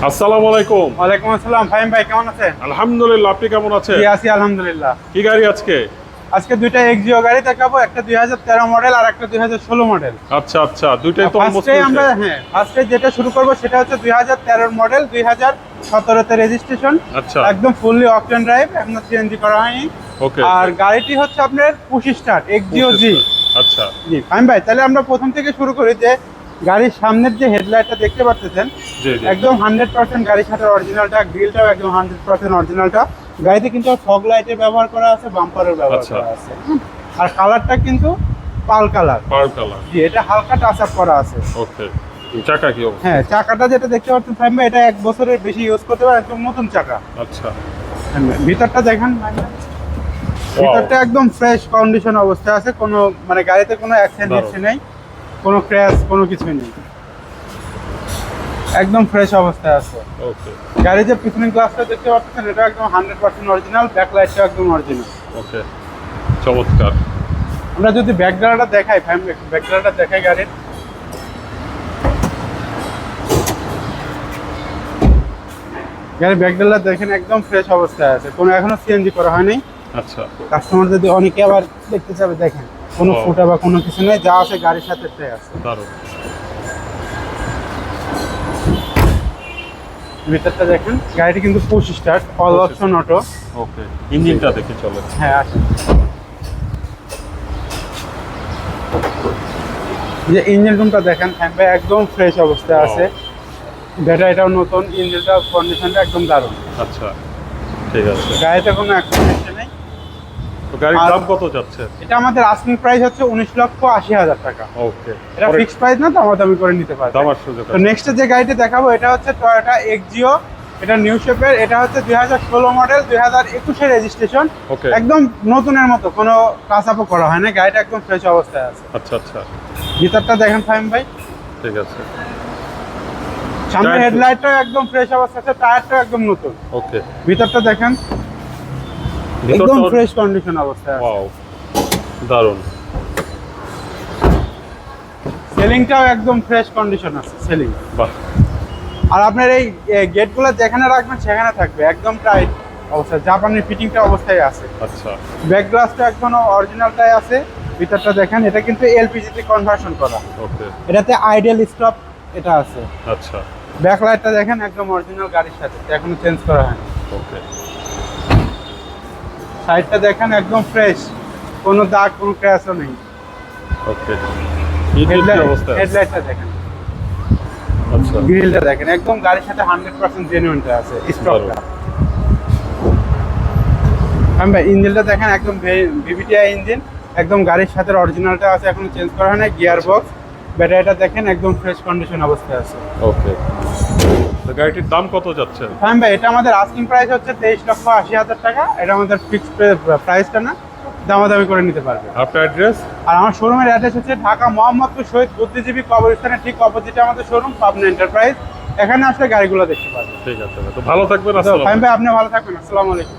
আসসালামু আলাইকুম। ওয়ালাইকুম আসসালাম। ফাহিম ভাই কেমন আছেন? আলহামদুলিল্লাহ, আপনি কেমন আছেন? জি আছি আলহামদুলিল্লাহ। কি গাড়ি আজকে? আজকে দুইটা এক্সিও গাড়ি দেখাবো, একটা 2013 মডেল আর একটা 2016 মডেল। আচ্ছা আচ্ছা, দুইটাই তো অলমোস্ট ফার্স্টে আমরা ফার্স্টে যেটা শুরু করব সেটা হচ্ছে 2013 মডেল, 2017 তে রেজিস্ট্রেশন। আচ্ছা, একদম ফুললি অকটেন ড্রাইভ, এখনো সিএনজি করা হয়নি। ওকে। আর গাড়িটি হচ্ছে আপনার পুশ স্টার্ট এক্সিও জি। আচ্ছা জি ফাহিম ভাই, তাহলে আমরা প্রথম থেকে শুরু করি যে গাড়ির সামনের যে হেডলাইটটা দেখতে পাচ্ছেন জি জি, একদম 100% গাড়ির সাথে অরিজিনালটা, গ্রিলটাও একদম 100% অরিজিনালটা। গাড়িতে কিন্তু ফগ লাইটের ব্যবহার করা আছে, বাম্পারের ব্যবহার আচ্ছা। করা আছে। আর কালারটা কিন্তু পাল কালার। Pearl colour. জি, এটা হালকা টাচ আপ করা আছে। ওকে। চাকা কি অবস্থা? হ্যাঁ, চাকাটা যেটা দেখতে পাচ্ছেন ফাহিম ভাই, এটা 1 বছরের বেশি ইউজ করতে পারে, একদম নতুন চাকা। আচ্ছা, ভিতরটা দেখেন ফাহিম ভাই, ভিতরটা একদম ফ্রেশ কন্ডিশন অবস্থায় আছে, কোনো মানে গাড়িতে কোনো অ্যাক্সিডেন্ট হিস্ট্রি নেই, কোনো ক্র্যাশ, কোনো কিছুই নেই, একদম ফ্রেশ অবস্থায় আছে। ওকে গাড়ির যে পিছনের গ্লাসটা দেখতে পাচ্ছেন এটা একদম 100% অরিজিনাল, ব্যাকলাইটটা একদম অরিজিনাল। ওকে, চমৎকার। আমরা যদি ব্যাকগ্রাউন্ডটা দেখাই ফ্যামিলি, ব্যাকগ্রাউন্ডটা দেখাই গাড়ির ব্যাকগ্রাউন্ডটা দেখেন একদম ফ্রেশ অবস্থায় আছে, কোনো এখনো সিএনজি করা হয়নি। আচ্ছা, কাস্টমার যদি অনেকে আবার দেখতে চাবে দেখেন কোনো ও। ফুটা বা কোনো কিছু নেই, যা আছে গাড়ির সাথে তাই আছে। দারুণ। ভিতরটা দেখেন, গাড়িটি কিন্তু push start, all option auto. Okay, ইঞ্জিনটা দেখি চলে। হ্যাঁ আসেন, যে ইঞ্জিন রুমটা দেখেন ফ্যান ভাই একদম ফ্রেশ অবস্থায় আছে, ব্যাটারিটাও নতুন, ইঞ্জিনটা কন্ডিশনটা একদম দারুণ। আচ্ছা, ঠিক আছে। গাড়িতে কোনো অ্যাক্সিডেন্ট নেই। তো গাড়ির আর- দাম কত যাচ্ছে? এটা আমাদের আস্কিং প্রাইস হচ্ছে 19,80,000 টাকা। ওকে, এটা ফিক্সড প্রাইস না, দামাদামি করে নিতে পারবে। দামার সুযোগ তো আছে। নেক্সট যে গাড়িটি দেখাবো এটা হচ্ছে টয়োটা এক্সিও, এটা নিউ শেপের, এটা হচ্ছে 2016 মডেল, 2021 রেজিস্ট্রেশন। ওকে, একদম নতুনের মতো, কোনো টাচ আপও করা হয় না, গাড়িটা একদম ফ্রেশ অবস্থায় আছে। আচ্ছা আচ্ছা, ভিতরটা দেখেন ফাহিম ভাই, ঠিক আছে। সামনে টায়ার- হেডলাইটটাও একদম ফ্রেশ অবস্থায় আছে, টায়ারটাও একদম নতুন। ওকে, ভিতরটা দেখেন একদম ফ্রেশ কন্ডিশন অবস্থায় আছে। ওয়াও, দারুণ। সেলিংটাও একদম ফ্রেশ কন্ডিশন আছে, সেলিং। বাহ, আর আপনার এই গেটগুলো যেখানে রাখবেন সেখানে থাকবে, একদম টাইট অবস্থায়, জাপানি ফিটিংটা অবস্থায় আছে। আচ্ছা, ব্যাক গ্লাসটা এখনো অরিজিনালটাই আছে। ভিতরটা দেখেন, এটা কিন্তু এলপিজিতে কনভার্সন করা, ওকে, এটাতে আইডিয়াল স্টপ এটা আছে। আচ্ছা, ব্যাক লাইটটা দেখেন একদম অরিজিনাল গাড়ির সাথে, এখনো চেঞ্জ করা হয়নি। ওকে, সাইডটা দেখেন একদম ফ্রেশ, কোনো দাগ, কোনো ক্র্যাশও নেই। ওকে। ইঞ্জিন কি অবস্থা? হেডলাইটটা দেখেন, আচ্ছা, গ্রিলটা দেখেন একদম গাড়ির সাথে 100% জেনুইনটা আছে, স্টকটা। আমি ভাই ইঞ্জিনটা দেখেন একদম ভিভিটিআই ইঞ্জিন, একদম গাড়ির সাথে অরিজিনালটা আছে, এখনো চেঞ্জ করা হয় না। গিয়ার বক্স, ব্যাটারিটা দেখেন একদম ফ্রেশ কন্ডিশন অবস্থায় আছে। ওকে। তো গাড়িটির দাম কত যাচ্ছে? ফাহিম ভাই, এটা আমাদের আস্কিং প্রাইস হচ্ছে 23,80,000 টাকা। এটা আমাদের ফিক্সড প্রাইসটা না, দামাদামি করে নিতে পারবে। আপনার অ্যাড্রেস? আর আমার শোরুমের অ্যাড্রেস হচ্ছে ঢাকা মোহাম্মদপুর শহীদ বুদ্ধিজীবী কবরস্থানের ঠিক অপোজিটে আমাদের শোরুম, পাবনা এন্টারপ্রাইজ। এখানে আসলে গাড়িগুলো দেখতে পারবেন। ঠিক আছে, তো ভালো থাকবেন। তো আসসালামু ফাহিম ভাই, আপনি ভালো থাকবেন। আসসালামু আলাইকুম।